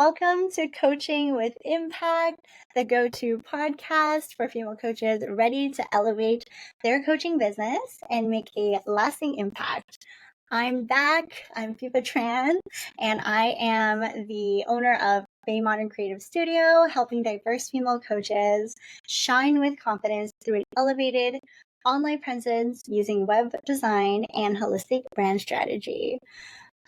Welcome to Coaching with Impact, the go-to podcast for female coaches ready to elevate their coaching business and make a lasting impact. I'm back. I'm Fifa Tran, and I am the owner of Bay Modern Creative Studio, helping diverse female coaches shine with confidence through an elevated online presence using web design and holistic brand strategy.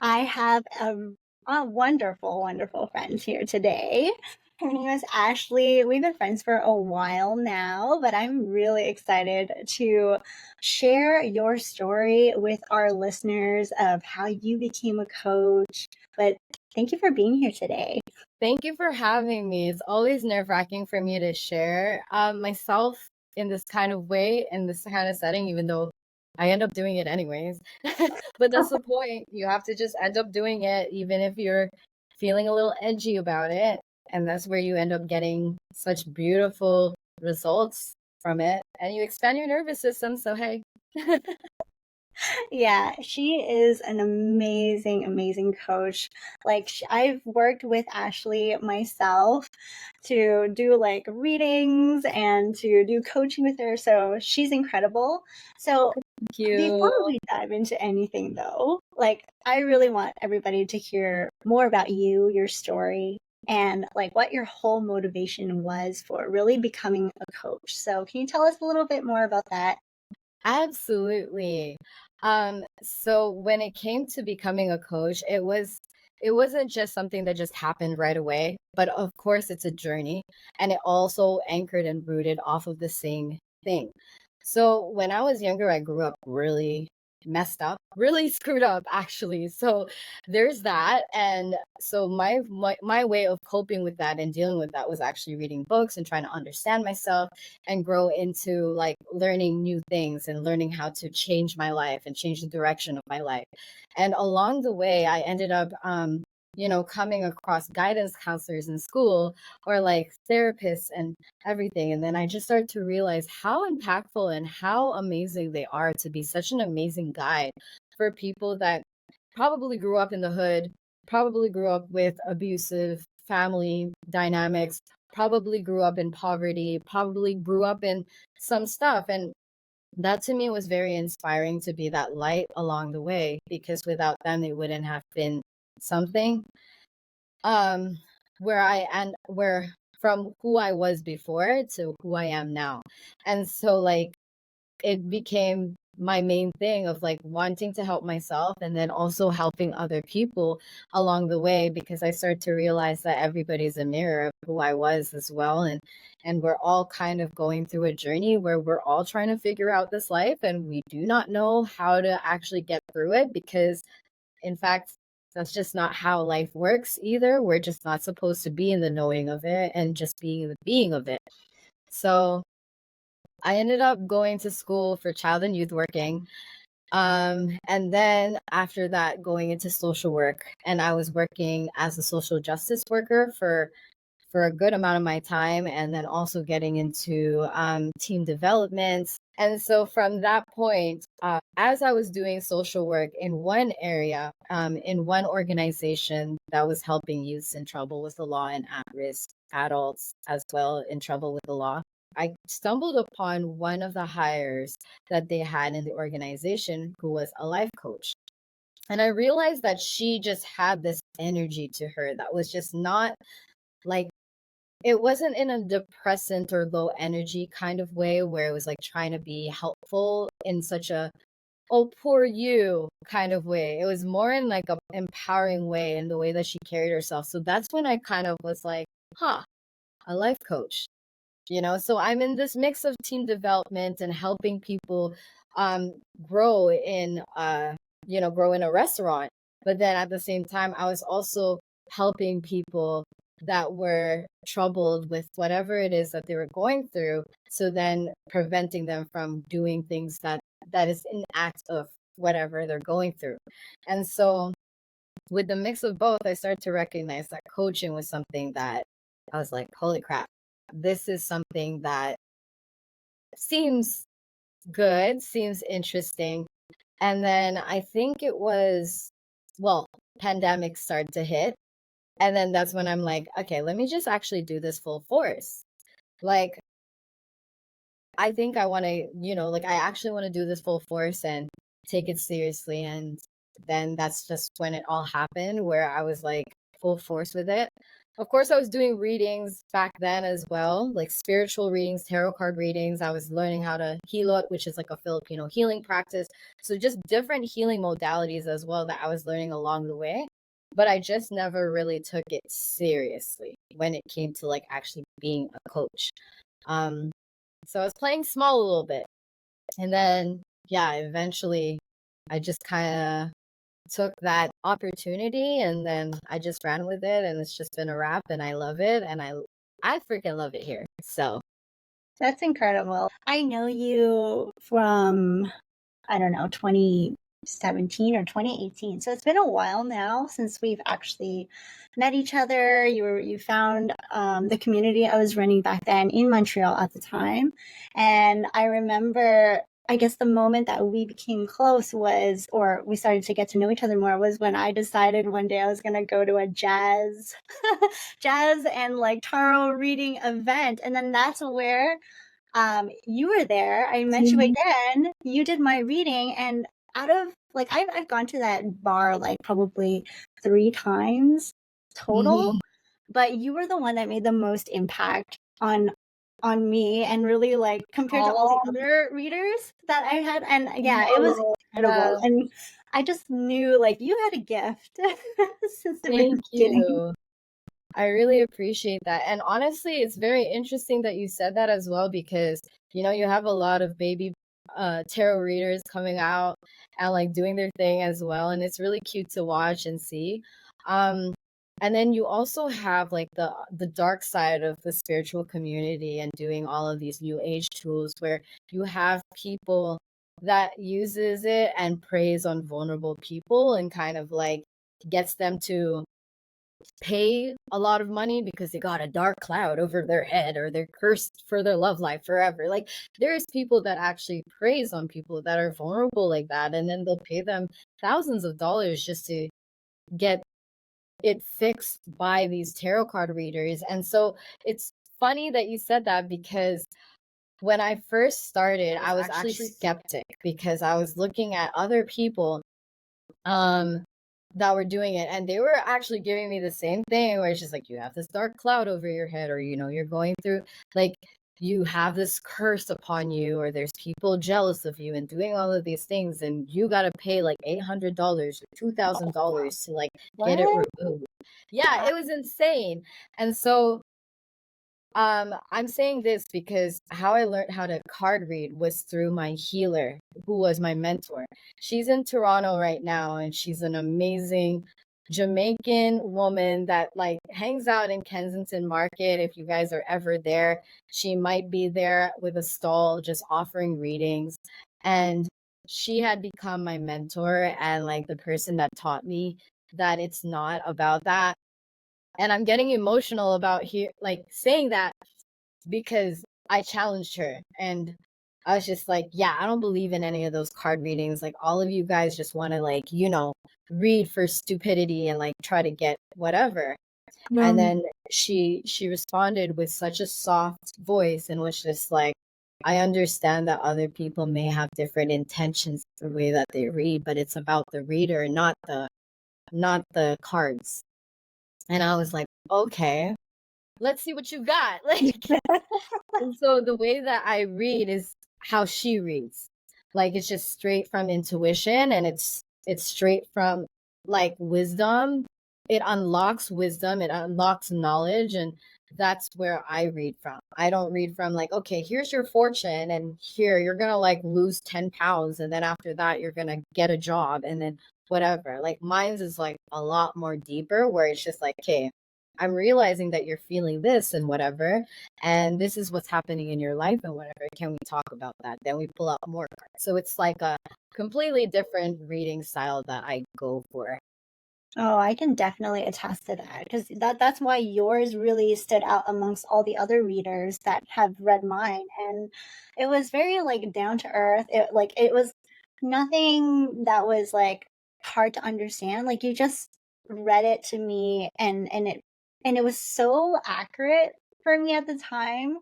I have a wonderful, wonderful friend here today. Her name is Ashley. We've been friends for a while now, but I'm really excited to share your story with our listeners of how you became a coach. But thank you for being here today. Thank you for having me. It's always nerve-wracking for me to share myself in this kind of way, in this kind of setting, even though I end up doing it anyways. But that's the point. You have to just end up doing it, even if you're feeling a little edgy about it. And that's where you end up getting such beautiful results from it. And you expand your nervous system. So, hey. Yeah, she is an amazing, amazing coach. Like, I've worked with Ashley myself to do like readings and to do coaching with her. So she's incredible. So Thank you. before we dive into anything, though, like, I really want everybody to hear more about you, your story, and like what your whole motivation was for really becoming a coach. So can you tell us a little bit more about that? Absolutely. So when it came to becoming a coach, it wasn't just something that just happened right away, but of course it's a journey, and it also anchored and rooted off of the same thing. So when I was younger, I grew up really messed up, really screwed up actually. So there's that. And so my way of coping with that and dealing with that was actually reading books and trying to understand myself and grow into like learning new things and learning how to change my life and change the direction of my life. And along the way, I ended up, coming across guidance counselors in school or like therapists and everything. And then I just started to realize how impactful and how amazing they are to be such an amazing guide for people that probably grew up in the hood, probably grew up with abusive family dynamics, probably grew up in poverty, probably grew up in some stuff. And that to me was very inspiring to be that light along the way, because without them, they wouldn't have been something um where from who I was before to who I am now. And so like it became my main thing of like wanting to help myself and then also helping other people along the way, because I started to realize that everybody's a mirror of who I was as well. And we're all kind of going through a journey where we're all trying to figure out this life, and we do not know how to actually get through it, because in fact that's just not how life works either. We're just not supposed to be in the knowing of it and just being the being of it. So I ended up going to school for child and youth working. And then after that, going into social work. And I was working as a social justice worker for a good amount of my time, and then also getting into team development. And so from that point, as I was doing social work in one area, in one organization that was helping youths in trouble with the law and at-risk adults as well in trouble with the law, I stumbled upon one of the hires that they had in the organization, who was a life coach. And I realized that she just had this energy to her that was just not like, it wasn't in a depressant or low energy kind of way where it was like trying to be helpful in such a, oh, poor you kind of way. It was more in like a empowering way in the way that she carried herself. So that's when I kind of was like, a life coach. So I'm in this mix of team development and helping people grow in grow in a restaurant, but then at the same time I was also helping people that were troubled with whatever it is that they were going through, so then preventing them from doing things that is in act of whatever they're going through. And so with the mix of both, I started to recognize that coaching was something that I was like, holy crap, this is something that seems good, seems interesting. And then I think it was, well, pandemic started to hit. And then that's when I'm like, okay, let me just actually do this full force. Like, I think I want to, like I actually want to do this full force and take it seriously. And then that's just when it all happened, where I was like full force with it. Of course, I was doing readings back then as well, like spiritual readings, tarot card readings. I was learning how to heal, which is like a Filipino healing practice. So just different healing modalities as well that I was learning along the way. But I just never really took it seriously when it came to like actually being a coach. Um, so I was playing small a little bit. And then, yeah, eventually I just kind of took that opportunity and then I just ran with it and it's just been a wrap and I love it and I freaking love it here. So That's incredible. I know you from, I don't know, 2017 or 2018. So it's been a while now since we've actually met each other. You found the community I was running back then in Montreal at the time. And I remember, I guess the moment that we became close was, or we started to get to know each other more, was when I decided one day I was going to go to a jazz and like tarot reading event. And then that's where you were there. I met you again. You did my reading, and out of like I've gone to that bar like probably 3 times total, but you were the one that made the most impact on me, and really like compared to all the other readers that I had, and yeah, it was incredible. yeah, And I just knew like you had a gift since the very thank beginning. you. I really appreciate that. And honestly, it's very interesting that you said that as well because, you have a lot of baby tarot readers coming out and like doing their thing as well. And it's really cute to watch and see. Um, and then you also have like the dark side of the spiritual community and doing all of these new age tools where you have people that uses it and preys on vulnerable people and kind of like gets them to pay a lot of money because they got a dark cloud over their head or they're cursed for their love life forever. Like there's people that actually preys on people that are vulnerable like that and then they'll pay them thousands of dollars just to get it fixed by these tarot card readers. And so it's funny that you said that because when I first started, I was actually skeptic because I was looking at other people um that were doing it and they were actually giving me the same thing where it's just like you have this dark cloud over your head or you're going through like you have this curse upon you or there's people jealous of you and doing all of these things and you got to pay like $800 or $2,000 to like get it What? removed. Yeah, it was insane. And so I'm saying this because how I learned how to card read was through my healer, who was my mentor. She's in Toronto right now, and she's an amazing Jamaican woman that like hangs out in Kensington Market. If you guys are ever there, she might be there with a stall just offering readings. And she had become my mentor and like the person that taught me that it's not about that and I'm getting emotional about here, like saying that because I challenged her and I was just like, yeah, I don't believe in any of those card readings. Like all of you guys just want to like, read for stupidity and like try to get whatever. And then she responded with such a soft voice and was just like, I understand that other people may have different intentions the way that they read, but it's about the reader, not the cards. And I was like, okay, let's see what you got. Like, and so the way that I read is how she reads. Like it's just straight from intuition and it's straight from like wisdom. It unlocks wisdom, it unlocks knowledge and that's where I read from. I don't read from like, okay, here's your fortune and here you're going to like lose 10 pounds and then after that you're going to get a job and then whatever. Like mine's is like a lot more deeper where it's just like, okay, I'm realizing that you're feeling this and whatever, and this is what's happening in your life and whatever. Can we talk about that? Then we pull out more cards. So it's like a completely different reading style that I go for. Oh, I can definitely attest to that because that's why yours really stood out amongst all the other readers that have read mine, and it was very like down to earth. It was nothing that was like hard to understand. Like you just read it to me, and it was so accurate for me at the time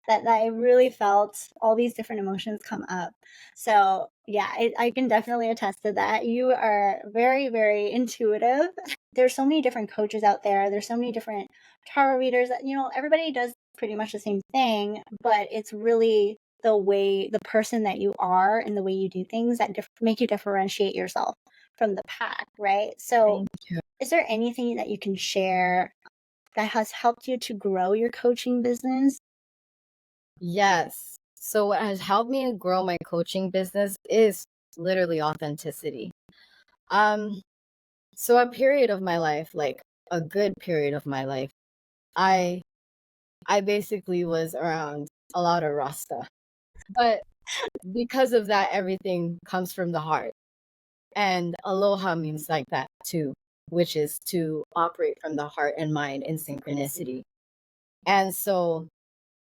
that I really felt all these different emotions come up. So yeah, I can definitely attest to that. You are very, very intuitive. There's so many different coaches out there. There's so many different tarot readers that, everybody does pretty much the same thing, but it's really the person that you are and the way you do things that make you differentiate yourself from the pack, right? So Thank you. is there anything that you can share that has helped you to grow your coaching business? Yes. So what has helped me grow my coaching business is literally authenticity. Um, so a period of my life, like a good period of my life, I I basically was around a lot of Rasta. But because of that, everything comes from the heart. And aloha means like that too, which is to operate from the heart and mind in synchronicity. And so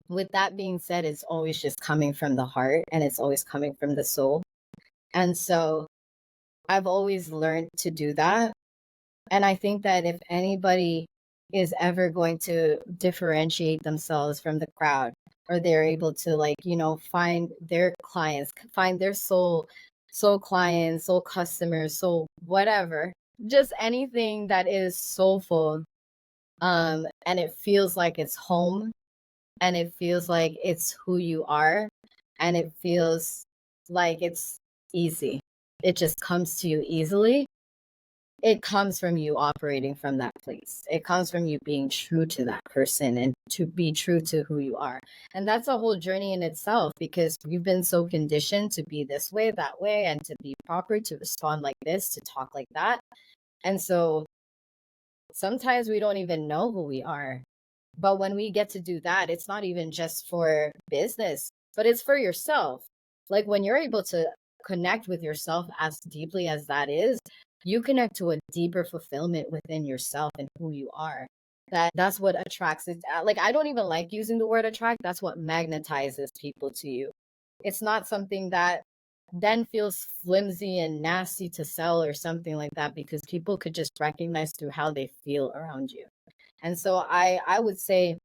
with that being said, it's always just coming from the heart and it's always coming from the soul. And so I've always learned to do that. And I think that if anybody is ever going to differentiate themselves from the crowd, or they're able to, like, find their clients, find their soul clients, soul customers, soul whatever, just anything that is soulful, and it feels like it's home, and it feels like it's who you are, and it feels like it's easy. It just comes to you easily. It comes from you operating from that place. It comes from you being true to that person and to be true to who you are. And that's a whole journey in itself because we've been so conditioned to be this way, that way, and to be proper, to respond like this, to talk like that. And so sometimes we don't even know who we are. But when we get to do that, it's not even just for business, but it's for yourself. Like when you're able to connect with yourself as deeply as that is, you connect to a deeper fulfillment within yourself and who you are. That's what attracts it. Like I don't even like using the word attract. That's what magnetizes people to you. It's not something that then feels flimsy and nasty to sell or something like that because people could just recognize through how they feel around you. And so I would say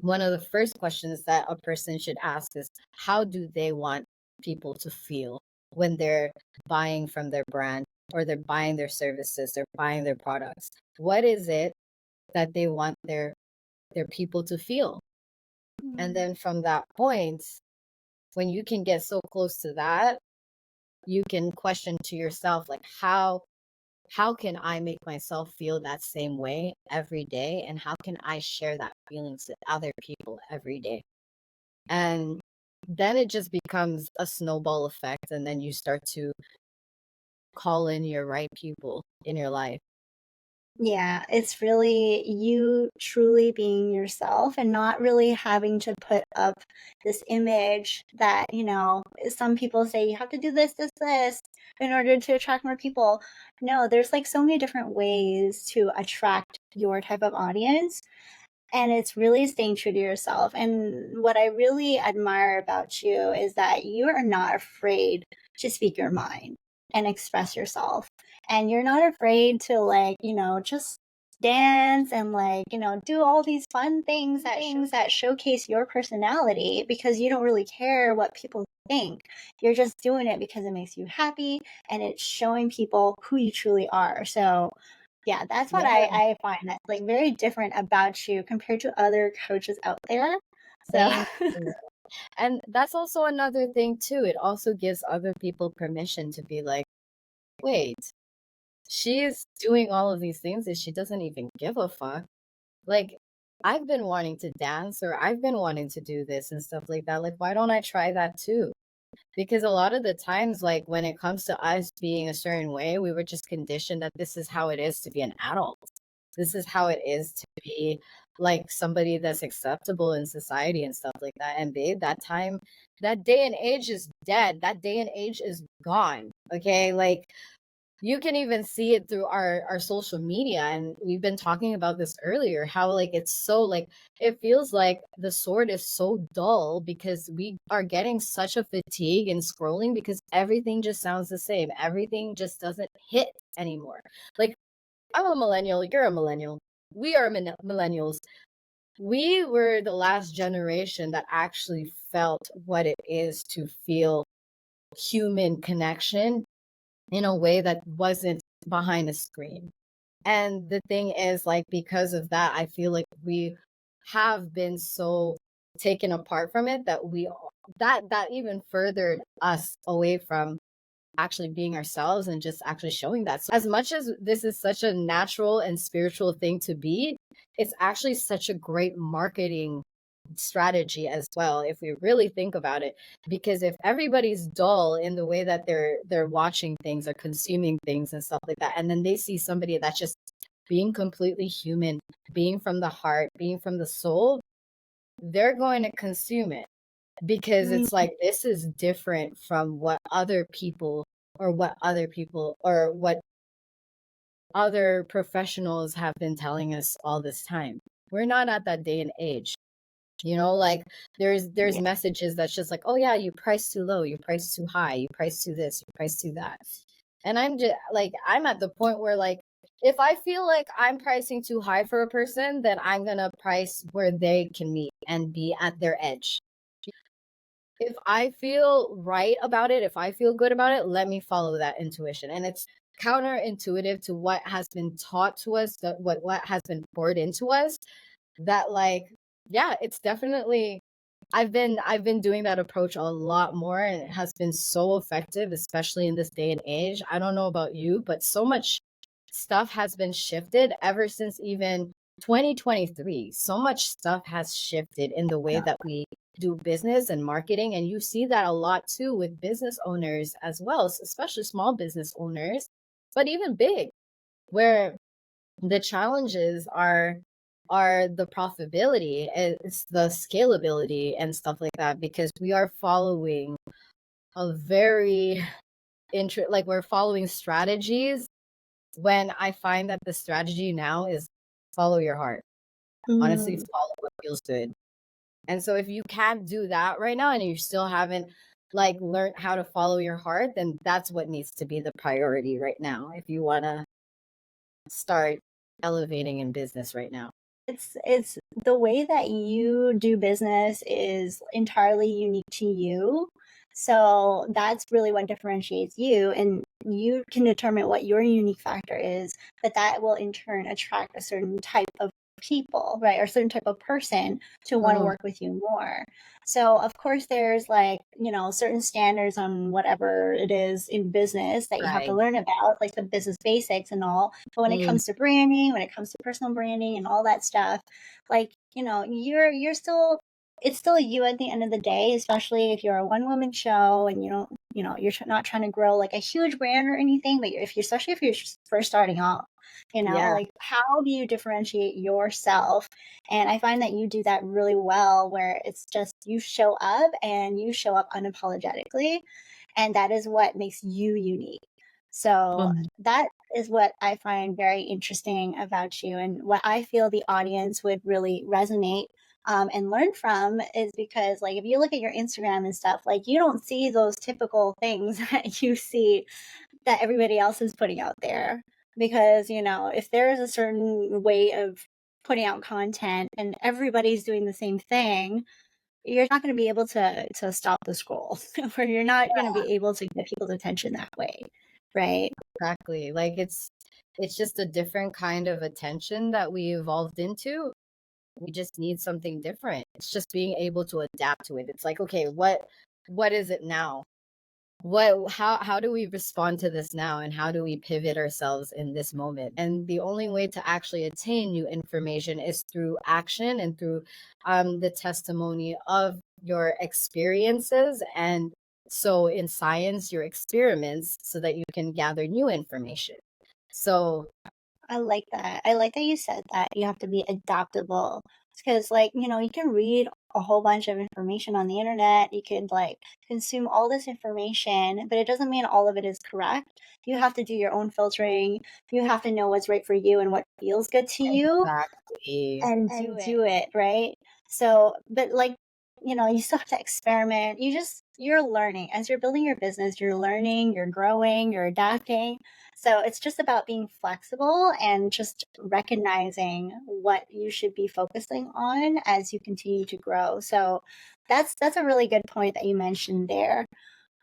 one of the first questions that a person should ask is how do they want people to feel when they're buying from their brand or they're buying their services, they're buying their products? What is it that they want their people to feel? And Mm. then from that point, when you can get so close to that, you can question to yourself like how can I make myself feel that same way every day? And how can I share that feelings with other people every day? And then it just becomes a snowball effect. And then you start to call in your right people in your life. Yeah, it's really you truly being yourself and not really having to put up this image that, some people say you have to do this, this, this in order to attract more people. No, there's like so many different ways to attract your type of audience. And it's really staying true to yourself. And what I really admire about you is that you are not afraid to speak your mind and express yourself. And you're not afraid to, like, just dance and, like, do all these fun things that showcase your personality because you don't really care what people think. You're just doing it because it makes you happy and it's showing people who you truly are. So, yeah, that's what Yeah, I find that's, like, very different about you compared to other coaches out there. So thank you. And that's also another thing too. It also gives other people permission to be like, wait, she's doing all of these things and she doesn't even give a fuck. Like, I've been wanting to dance or I've been wanting to do this and stuff like that. Like, why don't I try that too? Because a lot of the times, like, when it comes to us being a certain way, we were just conditioned that this is how it is to be an adult. This is how it is to be like somebody that's acceptable in society and stuff like that. And babe, that time, that day and age is dead. That day and age is gone. Okay. Like, you can even see it through our social media, and we've been talking about this earlier, how like it's so like it feels like the sword is so dull because we are getting such a fatigue in scrolling because everything just sounds the same, everything just doesn't hit anymore. Like I'm a millennial, you're a millennial. We are millennials. We were the last generation that actually felt what it is to feel human connection in a way that wasn't behind a screen. And the thing is, like, because of that, I feel like we have been so taken apart from it that that even furthered us away from actually being ourselves and just actually showing that. So as much as this is such a natural and spiritual thing to be, it's actually such a great marketing strategy as well if we really think about it, because if everybody's dull in the way that they're watching things or consuming things and stuff like that, and then they see somebody that's just being completely human, being from the heart, being from the soul, they're going to consume it because Mm, it's like this is different from what other professionals have been telling us all this time. We're not at that day and age. Like there's yeah. messages that's just like, oh yeah, you price too low, you price too high, you price too this, you price too that. And I'm just like, I'm at the point where, like, if I feel like I'm pricing too high for a person, then I'm gonna price where they can meet and be at their edge. If I feel right about it, if I feel good about it, let me follow that intuition. And it's counterintuitive to what has been taught to us, that what has been poured into us, that, like, yeah, it's definitely, I've been doing that approach a lot more, and it has been so effective, especially in this day and age. I don't know about you, but so much stuff has been shifted ever since even 2023. So much stuff has shifted in the way that we do business and marketing, and you see that a lot too with business owners as well, especially small business owners, but even big, where the challenges are the profitability, it's the scalability and stuff like that, because we are following a very like, we're following strategies, when I find that the strategy now is follow your heart. Honestly, Mm. follow what feels good. And so if you can't do that right now and you still haven't, like, learned how to follow your heart, then that's what needs to be the priority right now if you want to start elevating in business right now. It's the way that you do business is entirely unique to you. So that's really what differentiates you, and you can determine what your unique factor is, but that will in turn attract a certain type of people, right? Or a certain type of person to want to Mhm. work with you more. So of course there's like, certain standards on whatever it is in business that you have to Right. learn about, like the business basics and all. But when it Mm, comes to branding, when it comes to personal branding and all that stuff, like, you're still, it's still you at the end of the day, especially if you're a one woman show and you don't, you're not trying to grow like a huge brand or anything, but if you're, especially if you're first starting off, yeah. like how do you differentiate yourself? And I find that you do that really well, where it's just you show up and you show up unapologetically, and that is what makes you unique. So Mhm. that is what I find very interesting about you, and what I feel the audience would really resonate and learn from is because, like, if you look at your Instagram and stuff, like, you don't see those typical things that you see that everybody else is putting out there. Because, if there is a certain way of putting out content and everybody's doing the same thing, you're not going to be able to stop the scroll, or you're not going to be able to get people's attention that way, right? Exactly. Like, it's just a different kind of attention that we evolved into. We just need something different. It's just being able to adapt to it. It's like, okay, what is it now? How do we respond to this now, and how do we pivot ourselves in this moment? And the only way to actually attain new information is through action and through the testimony of your experiences, and so in science, your experiments, so that you can gather new information. So I like that. I like that you said that you have to be adaptable. Because, like, you can read a whole bunch of information on the internet. You could, like, consume all this information, but it doesn't mean all of it is correct. You have to do your own filtering. You have to know what's right for you and what feels good to you exactly. and do it, right? So, but like, you still have to experiment. You're learning. As you're building your business, you're learning, you're growing, you're adapting. So it's just about being flexible and just recognizing what you should be focusing on as you continue to grow. So that's a really good point that you mentioned there.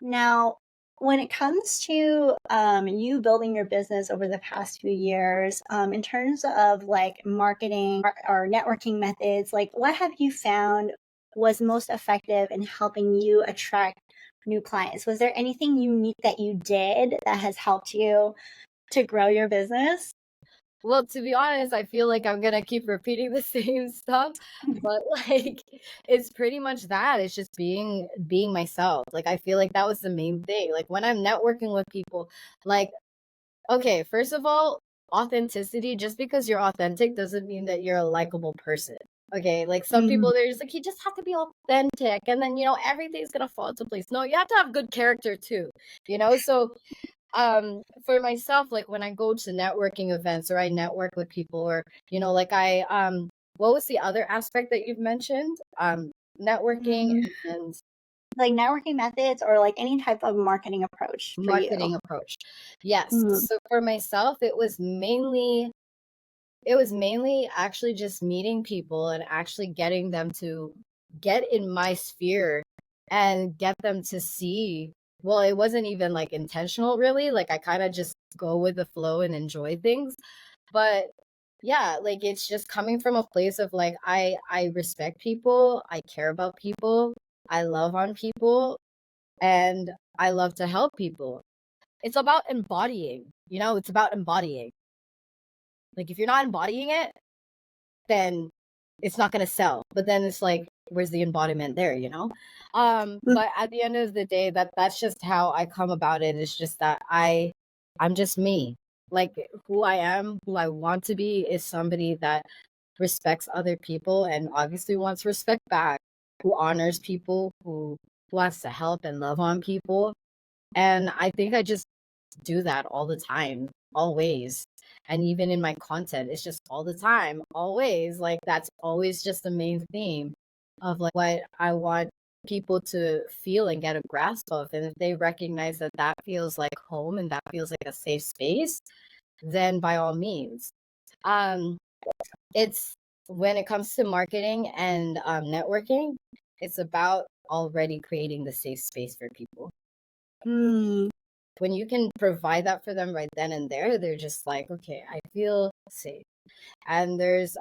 Now, when it comes to you building your business over the past few years, in terms of like marketing or networking methods, like what have you found was most effective in helping you attract new clients? Was there anything unique that you did that has helped you to grow your business? Well, to be honest, I feel like I'm gonna keep repeating the same stuff, but like it's pretty much that. It's just being myself. Like I feel like that was the main thing. Like when I'm networking with people, like okay, first of all, authenticity, just because you're authentic doesn't mean that you're a likable person. Okay, like some Mhm. people, they're just like, you just have to be authentic, and then, everything's gonna fall into place. No, you have to have good character too, So, for myself, like when I go to networking events or I network with people or, like what was the other aspect that you've mentioned? Networking Mm, and like networking methods or like any type of marketing approach for you. marketing approach. Yes. Mm. So for myself, it was mainly actually just meeting people and actually getting them to get in my sphere and get them to see. Well, it wasn't even like intentional, really. Like I kind of just go with the flow and enjoy things. But yeah, like it's just coming from a place of like I respect people, I care about people, I love on people, and I love to help people. It's about embodying, it's about embodying. Like if you're not embodying it, then it's not going to sell. But then it's like, where's the embodiment there? But at the end of the day, that's just how I come about it. It's just that I'm just me. Like who I am, who I want to be is somebody that respects other people and obviously wants respect back, who honors people, who wants to help and love on people. And I think I just do that all the time, always. And even in my content, it's just all the time, always. Like that's always just the main theme of like what I want people to feel and get a grasp of. And if they recognize that that feels like home and that feels like a safe space, then by all means. Um, it's when it comes to marketing and networking, it's about already creating the safe space for people. Mm. When you can provide that for them right then and there, they're just like, okay, I feel safe. And there's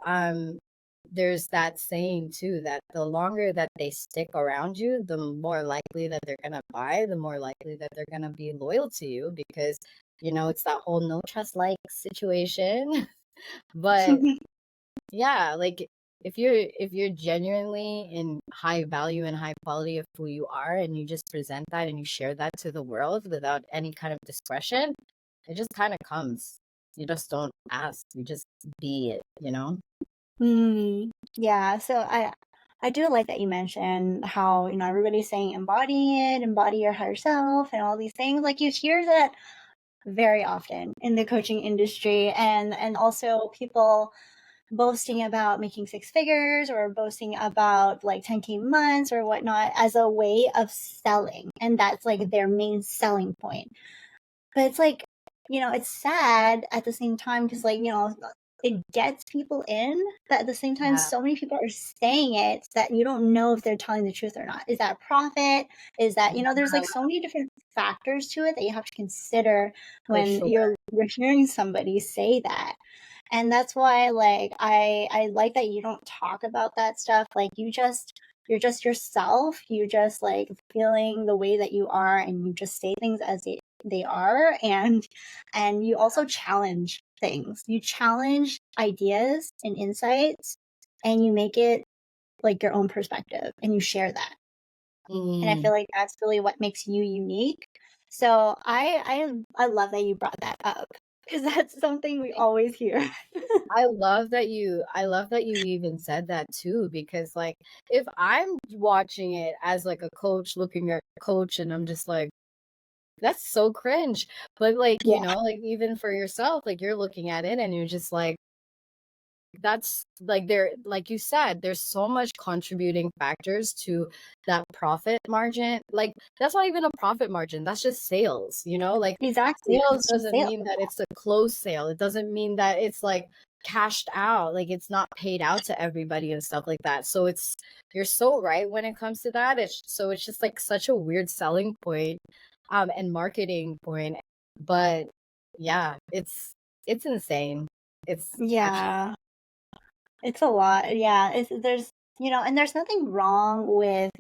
that saying too that the longer that they stick around you, the more likely that they're gonna buy, the more likely that they're gonna be loyal to you because it's that whole no trust like situation. But yeah, like if you're genuinely in high value and high quality of who you are and you just present that and you share that to the world without any kind of discretion, it just kind of comes. You just don't ask, you just be it. Mm, yeah, so I do like that you mentioned how, everybody's saying embody it, embody your higher self and all these things. Like you hear that very often in the coaching industry and also people boasting about making six figures or boasting about like 10K months or whatnot as a way of selling. And that's like their main selling point. But it's like, it's sad at the same time because, like, it gets people in, but at the same time, Yeah, so many people are saying it that you don't know if they're telling the truth or not. Is that profit? Is that, there's like so many different factors to it that you have to consider for when sure. you're hearing somebody say that. And that's why like I like that you don't talk about that stuff. Like you're just yourself. You just like feeling the way that you are and you just say things as they are and you also challenge things. You challenge ideas and insights and you make it like your own perspective and you share that. And I Mm. feel like that's really what makes you unique. So I love that you brought that up because that's something we always hear. I love that you even said that too, because like if I'm watching it as like a coach looking at a coach and I'm just like, that's so cringe. But like, Yeah. like even for yourself, like you're looking at it and you're just like, that's like there, like you said, there's so much contributing factors to that profit margin. Like that's not even a profit margin, that's just sales, you know? Like Exactly. sales It's just doesn't sales. mean that it's a closed sale. It doesn't mean that it's like cashed out, like it's not paid out to everybody and stuff like that. So it's, you're so right when it comes to that. It's just like such a weird selling point and marketing point. But yeah, it's insane. It's actually, Yeah. It's a lot. Yeah. There's, and there's nothing wrong with,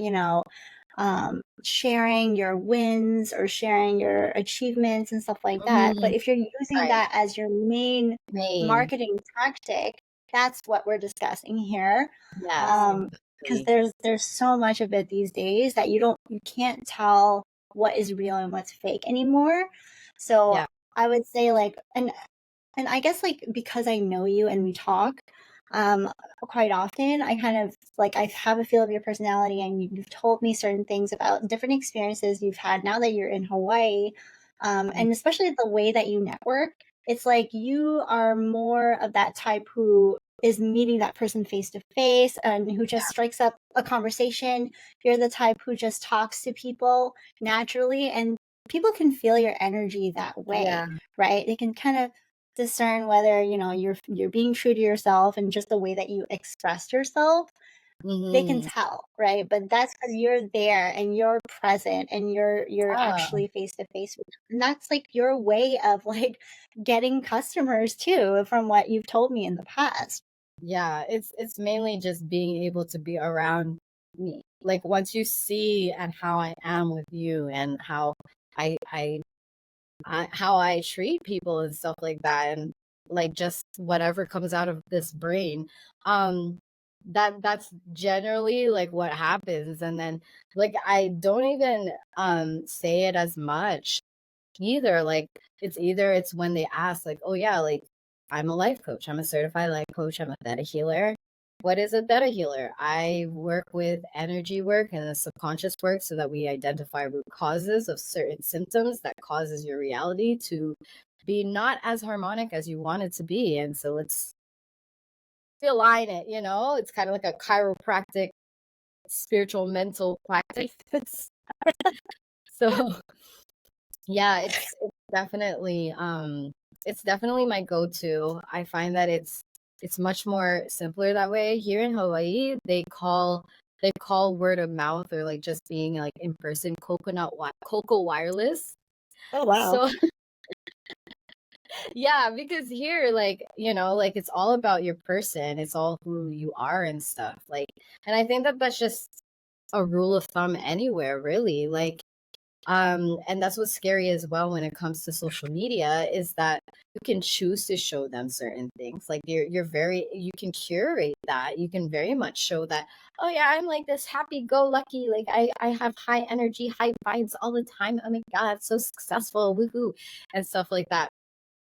sharing your wins or sharing your achievements and stuff like that. But mhm, if you're using right, that as your main main. marketing tactic, that's what we're discussing here. Yes, Because exactly. there's so much of it these days that you can't tell what is real and what's fake anymore. So Yeah. I would say like, and I guess like because I know you and we talk um quite often, I kind of like I have a feel of your personality, and you've told me certain things about different experiences you've had now that you're in Hawaii. Mm, And especially the way that you network, it's like you are more of that type who is meeting that person face to face and who just strikes up a conversation. You're the type who just talks to people naturally, and people can feel your energy that way, yeah. right? They can kind of discern whether you're being true to yourself, and just the way that you express yourself, they can Mhm. tell, right? But that's because you're there and you're present and you're Yeah. actually face to face with them. And that's like your way of like getting customers too, from what you've told me in the past. Yeah, it's mainly just being able to be around me. Like once you see and how I am with you and how I I, how I treat people and stuff like that, and like just whatever comes out of this brain, um that's generally like what happens. And then like I don't even say it as much either. Like it's when they ask like, oh yeah, like I'm a life coach, I'm a certified life coach, I'm a theta healer. What is a theta healer? I work with energy work and the subconscious work so that we identify root causes of certain symptoms that causes your reality to be not as harmonic as you want it to be. And so let's align it, you know? It's kind of like a chiropractic spiritual mental practice. So yeah, it's definitely my go-to. I find that it's much more simpler that way. Here in Hawaii, they call word of mouth or like just being like in person cocoa wireless. Oh wow. So yeah, because here like, you know, like it's all about your person. It's all who you are and stuff. Like, and I think that that's just a rule of thumb anywhere, really. Like and that's what's scary as well when it comes to social media, is that you can choose to show them certain things. Like you can curate that. You can very much show that, oh yeah, I'm like this happy go lucky, like I have high energy, high vibes all the time. Oh my god, so successful, woohoo, and stuff like that.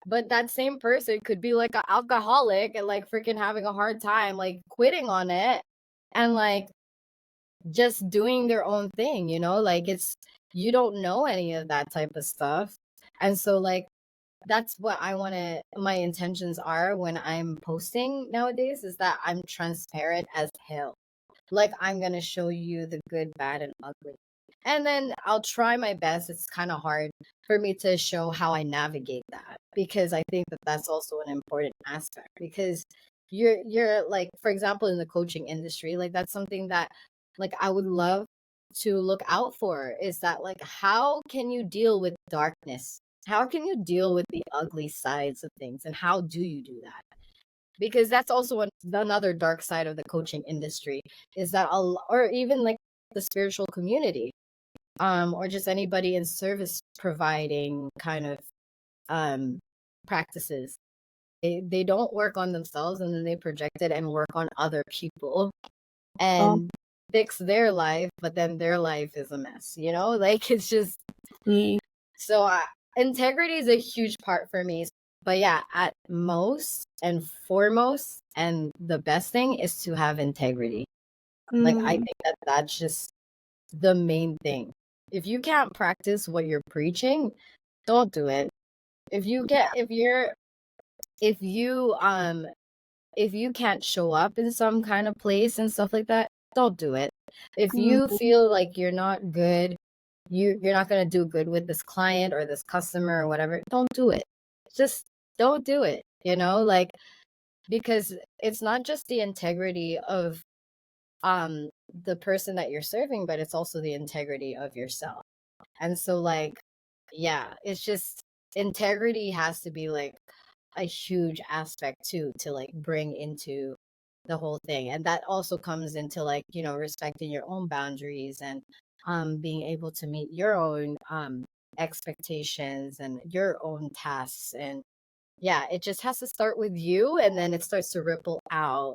But that same person could be like an alcoholic and like freaking having a hard time like quitting on it and like just doing their own thing, you know? Like it's, you don't know any of that type of stuff. And so like that's what I want to, my intentions are when I'm posting nowadays, is that I'm transparent as hell. Like I'm going to show you the good, bad and ugly. And then I'll try my best. It's kind of hard for me to show how I navigate that, because I think that that's also an important aspect, because you're like, for example, in the coaching industry, like that's something that like I would love to look out for, is that like how can you deal with darkness? How can you deal with the ugly sides of things, and how do you do that? Because that's also another dark side of the coaching industry, is that or even like the spiritual community, or just anybody in service providing kind of um practices. They don't work on themselves, and then they project it and work on other people Oh, and fix their life, but then their life is a mess, you know? Like it's just, mm, so integrity is a huge part for me. But yeah, at most and foremost, and the best thing is to have integrity. Like I mm, think that that's just the main thing. If you can't practice what you're preaching, don't do it. If you get, if you're, if you if you can't show up in some kind of place and stuff like that, don't do it. If you Mhm. feel like you're not good, you're not gonna do good with this client or this customer or whatever, don't do it. Just don't do it, like, because it's not just the integrity of the person that you're serving, but it's also the integrity of yourself. And so, like, yeah, it's just integrity has to be like a huge aspect too to like bring into the whole thing. And that also comes into like, respecting your own boundaries and being able to meet your own expectations and your own tasks. And yeah, it just has to start with you, and then it starts to ripple out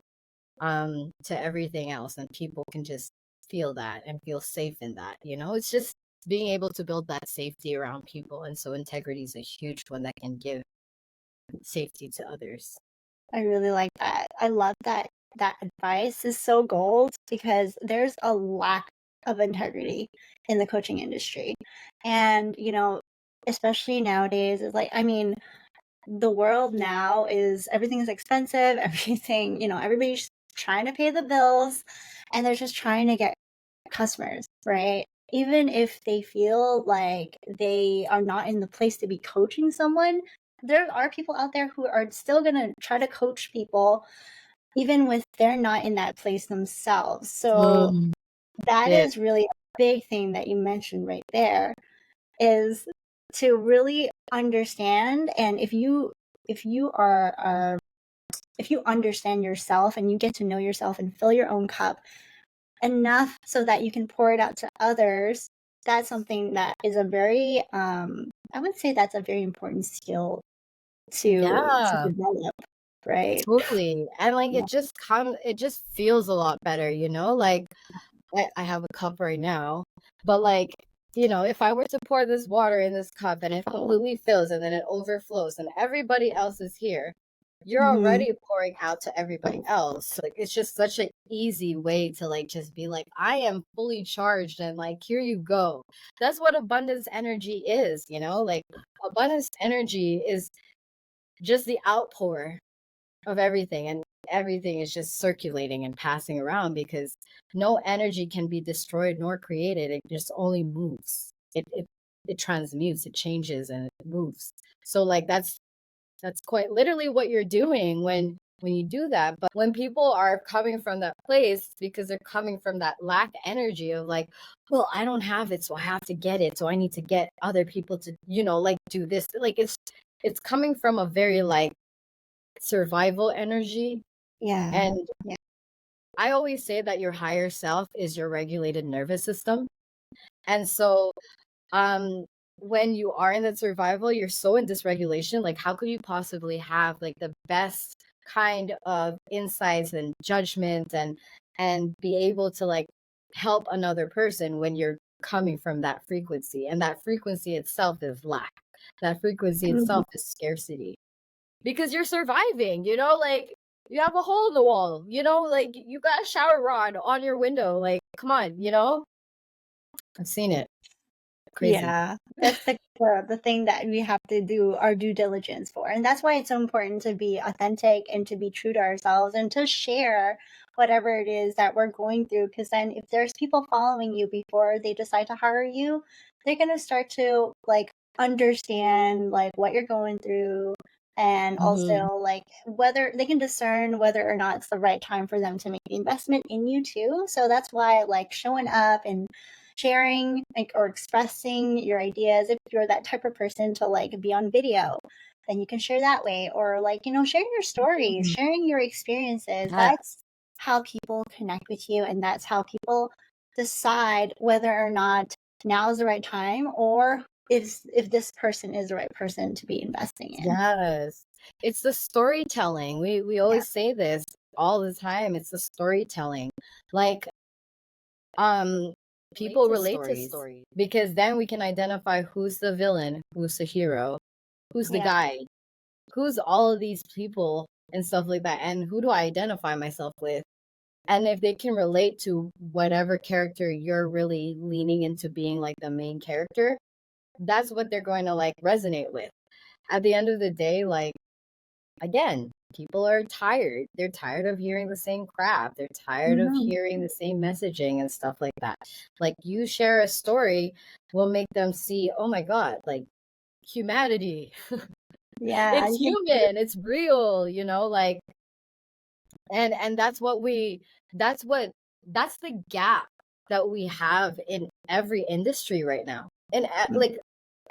to everything else, and people can just feel that and feel safe in that. It's just being able to build that safety around people. And so integrity is a huge one that can give safety to others. I really like that. I love that advice is so gold because there's a lack of integrity in the coaching industry. And, especially nowadays, it's like, I mean, the world now is everything is expensive, everything, everybody's trying to pay the bills and they're just trying to get customers, right? Even if they feel like they are not in the place to be coaching someone, there are people out there who are still going to try to coach people even if they're not in that place themselves. So Mm, that yeah. is really a big thing that you mentioned right there, is to really understand. And if you understand yourself and you get to know yourself and fill your own cup enough so that you can pour it out to others, that's something that is a very I would say that's a very important skill to Yeah, develop, right? totally. And like Yeah. it just feels a lot better, like I have a cup right now, but like, if I were to pour this water in this cup and it completely fills and then it overflows and everybody else is here, you're Hmm. already pouring out to everybody else. So, like, it's just such an easy way to like just be like, I am fully charged and like, here you go. That's what abundance energy is, like abundance energy is just the outpour of everything, and everything is just circulating and passing around because no energy can be destroyed nor created. It just only moves. It transmutes, it changes, and it moves. So like that's quite literally what you're doing when you do that. But when people are coming from that place because they're coming from that lack energy of like, well, I don't have it, so I have to get it, so I need to get other people to like do this, like it's coming from a very like survival energy. Yeah. And Yeah. I always say that your higher self is your regulated nervous system. And so um when you are in that survival, you're so in dysregulation. Like how could you possibly have like the best kind of insights and judgment and be able to like help another person when you're coming from that frequency? And that frequency itself is lack. That frequency Mhm. itself is scarcity, because you're surviving, like you have a hole in the wall, like you got a shower rod on your window. Like, come on, I've seen it. Crazy. Yeah, that's the thing that we have to do our due diligence for. And that's why it's so important to be authentic and to be true to ourselves and to share whatever it is that we're going through. Because then if there's people following you before they decide to hire you, they're gonna start to like understand like what you're going through, and Hmm. also like whether they can discern whether or not it's the right time for them to make the investment in you too. So that's why like showing up and sharing like or expressing your ideas, if you're that type of person to like be on video, then you can share that way, or like sharing your stories, sharing your experiences. That's Yes. how people connect with you, and that's how people decide whether or not now is the right time, or if this person is the right person to be investing in. Yes. It's the storytelling. We Yeah. always say this all the time. It's the storytelling. Like, um, people relate to stories because then we can identify who's the villain, who's the hero, who's the Yeah. guy, who's all of these people and stuff like that, and who do I identify myself with. And if they can relate to whatever character you're really leaning into being like the main character, that's what they're going to like resonate with. At the end of the day, like again, people are tired. They're tired of hearing the same crap. They're tired of Mhm. hearing the same messaging and stuff like that. Like, you share a story will make them see, oh my God, like, humanity. Yeah, It's you can human, it's real, like, and that's what that's the gap that we have in every industry right now. In like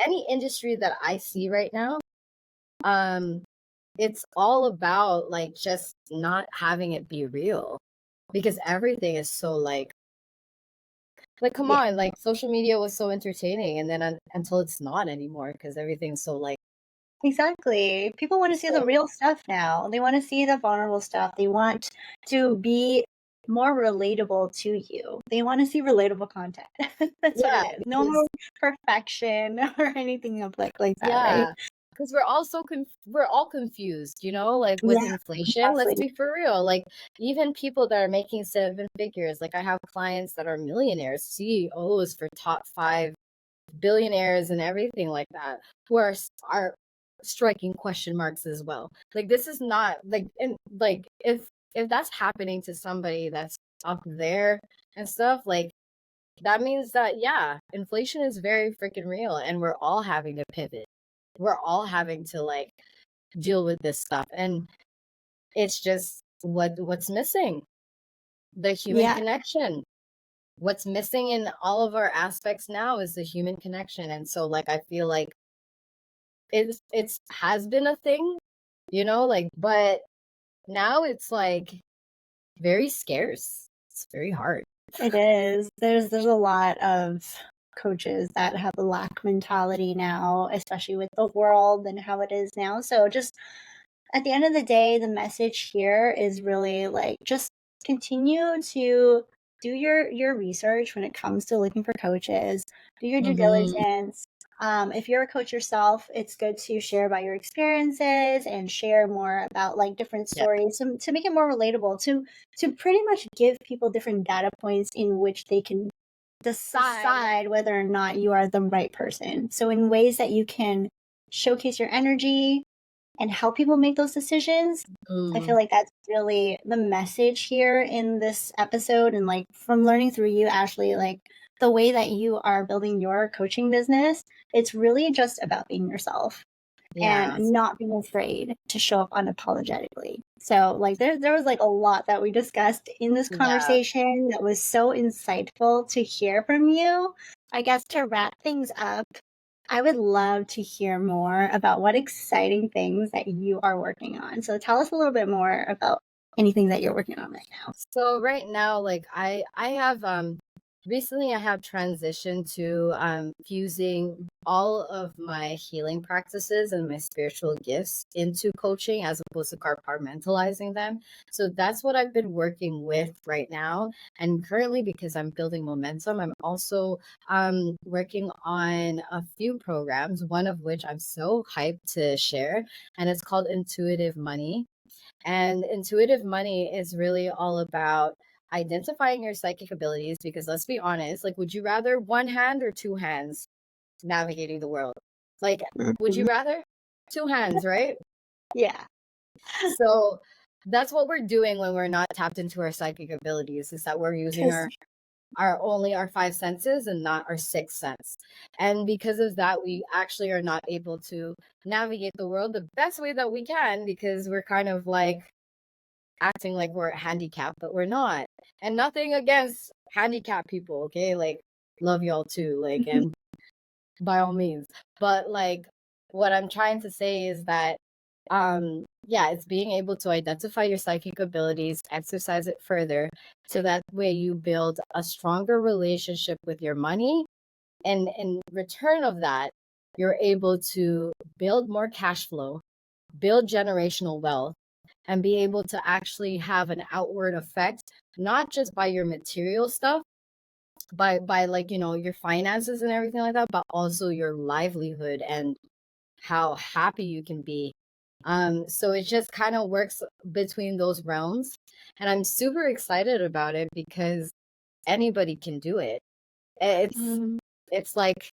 any industry that I see right now, um it's all about like just not having it be real, because everything is so like come yeah, on, like social media was so entertaining, and then until it's not anymore, because everything's so like exactly. People wanna see the so real stuff now. They wanna see the vulnerable stuff. They want to be more relatable to you. They wanna see relatable content. That's what it yeah, is. No because more perfection or anything of like that, right? yeah, because we're all confused, like with Yeah, inflation. Let's exactly. be for real. Like, even people that are making seven figures, like I have clients that are millionaires, CEOs for top five billionaires and everything like that, who are striking question marks as well. Like, this is not like, and like, if that's happening to somebody that's up there and stuff, like, that means that, yeah, inflation is very freaking real, and we're all having to pivot. We're all having to like deal with this stuff, and it's just what's missing, the human Yeah, connection. What's missing in all of our aspects now is the human connection. And so, like, I feel like it's has been a thing, like, but now it's like very scarce. It's very hard. it is. There's a lot of coaches that have a lack mentality now, especially with the world and how it is now. So just at the end of the day, the message here is really like just continue to do your research when it comes to looking for coaches. Do your due Hmm. diligence. If you're a coach yourself, it's good to share about your experiences and share more about like different Yeah. stories to make it more relatable. To pretty much give people different data points in which they can decide whether or not you are the right person. So in ways that you can showcase your energy and help people make those decisions. I feel Mm, like that's really the message here in this episode. And like from learning through you, Ashley, like the way that you are building your coaching business, it's really just about being yourself yeah. and not being afraid to show up unapologetically. So like there was like a lot that we discussed in this Yeah. conversation that was so insightful to hear from you. I guess to wrap things up, I would love to hear more about what exciting things that you are working on. So tell us a little bit more about anything that you're working on right now. So right now, like, I have recently I have transitioned to fusing all of my healing practices and my spiritual gifts into coaching, as opposed to compartmentalizing them. So that's what I've been working with right now. And currently, because I'm building momentum, I'm also working on a few programs, one of which I'm so hyped to share, and it's called Intuitive Money. And intuitive money is really all about identifying your psychic abilities, because let's be honest, like, would you rather one hand or two hands navigating the world? Like, would you Mhm. rather two hands, right? Yeah. So that's what we're doing when we're not tapped into our psychic abilities, is that we're using Because our only our five senses and not our sixth sense. And because of that, we actually are not able to navigate the world the best way that we can, because we're kind of like acting like we're handicapped, but we're not. And nothing against handicapped people, okay? Like, love y'all too, like, and by all means. But like, what I'm trying to say is that, yeah, it's being able to identify your psychic abilities, exercise it further, so that way you build a stronger relationship with your money. And in return of that, you're able to build more cash flow, build generational wealth, and be able to actually have an outward effect, not just by your material stuff, by like, your finances and everything like that, but also your livelihood and how happy you can be. So it just kind of works between those realms, and I'm super excited about it because anybody can do it. It's Mhm. it's like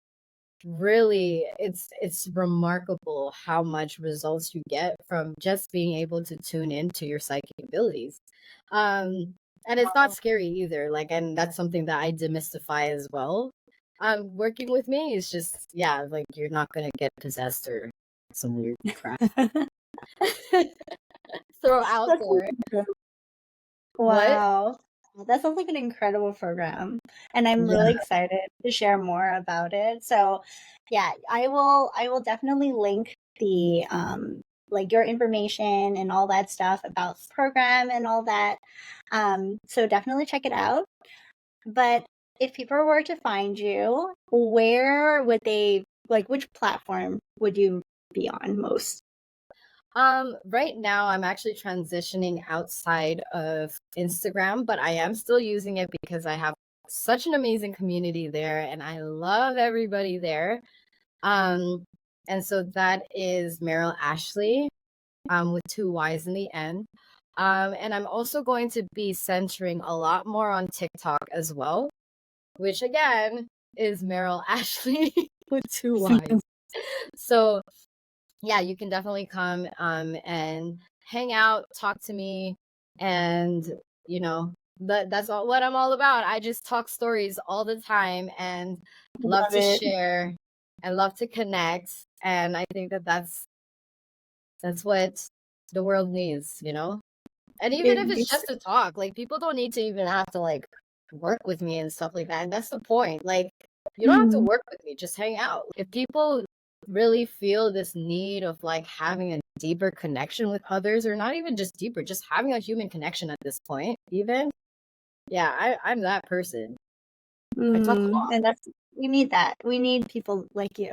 really, it's remarkable how much results you get from just being able to tune into your psychic abilities. And it's not scary either. Like, and that's something that I demystify as well. Working with me is just, yeah, like you're not gonna get possessed or some weird crap throw out That's there. incredible. What? Wow. That sounds like an incredible program. And I'm really Yeah. excited to share more about it. So yeah, I will definitely link the like your information and all that stuff about the program and all that. So definitely check it out. But if people were to find you, where would they, like, which platform would you be on most? Right now I'm actually transitioning outside of Instagram, but I am still using it because I have such an amazing community there and I love everybody there. Um, and so that is Meryl Ashley, with two Y's in the end. And I'm also going to be centering a lot more on TikTok as well, which again is Meryl Ashley with two Y's. So yeah, you can definitely come and hang out, talk to me, and you know that's all what I'm all about. I just talk stories all the time and love Love to it. share and love to connect. And I think that that's what the world needs, you know? And even if it's It's, just to talk, like people don't need to even have to like work with me and stuff like that. And that's the point. Like you don't have to mm, work with me, just hang out. If people really feel this need of like having a deeper connection with others, or not even just deeper, just having a human connection at this point, even, yeah, I'm that person. I talk a lot. and that's, we need that. We need people like you.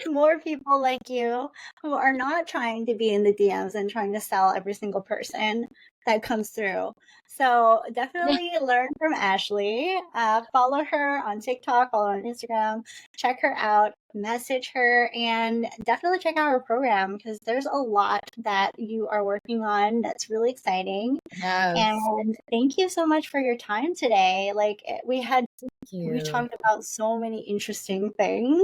More people like you who are not trying to be in the DMs and trying to sell every single person that comes through. So definitely learn from Ashley. Follow her on TikTok, follow her on Instagram, check her out, message her, and definitely check out her program because there's a lot that you are working on that's really exciting. Yes. And thank you so much for your time today. Like Thank we you. talked about so many interesting things,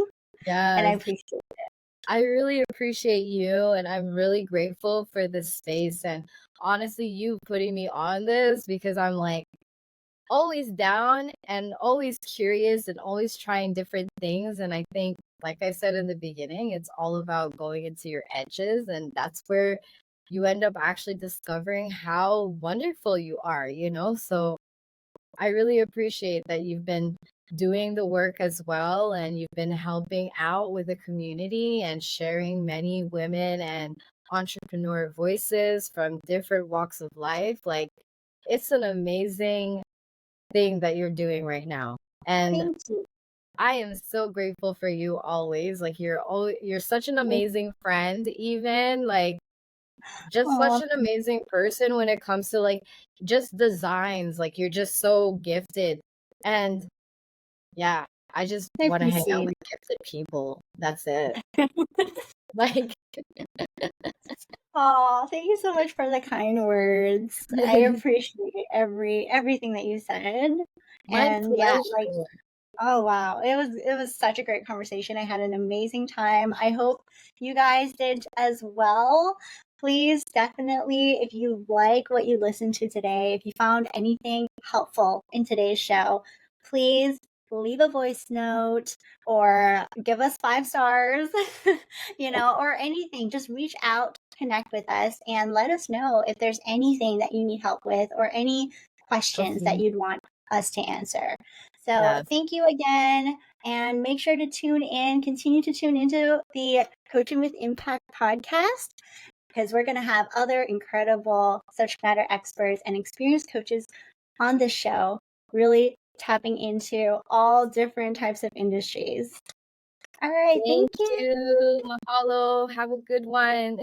and I Yes. appreciate it. I really appreciate you and I'm really grateful for this space and honestly you putting me on this because I'm like always down and always curious and always trying different things. And I think, like I said in the beginning, it's all about going into your edges. And that's where you end up actually discovering how wonderful you are, you know? So I really appreciate that you've been doing the work as well. And you've been helping out with the community and sharing many women and entrepreneur voices from different walks of life. Like, it's an amazing thing that you're doing right now. And Thank you. I am so grateful for you always. Like you're such an amazing friend, even like just such Oh, an amazing person when it comes to like just designs. Like you're just so gifted. And yeah, I just I want to hang out appreciate with gifted people. That's it. Like Oh, thank you so much for the kind words. I appreciate everything that you said. my And yeah, like, pleasure. oh wow, it was such a great conversation. I had an amazing time. I hope you guys did as well. Please definitely, if you like what you listened to today, if you found anything helpful in today's show, please leave a voice note or give us 5 stars, or anything. Just reach out, connect with us, and let us know if there's anything that you need help with or any questions that Okay. you'd want us to answer. So Yes. thank you again. And make sure to continue to tune into the Coaching with Impact podcast because we're going to have other incredible subject matter experts and experienced coaches on the show, really tapping into all different types of industries. All right. Thank Thank you. you. Mahalo. Have a good one.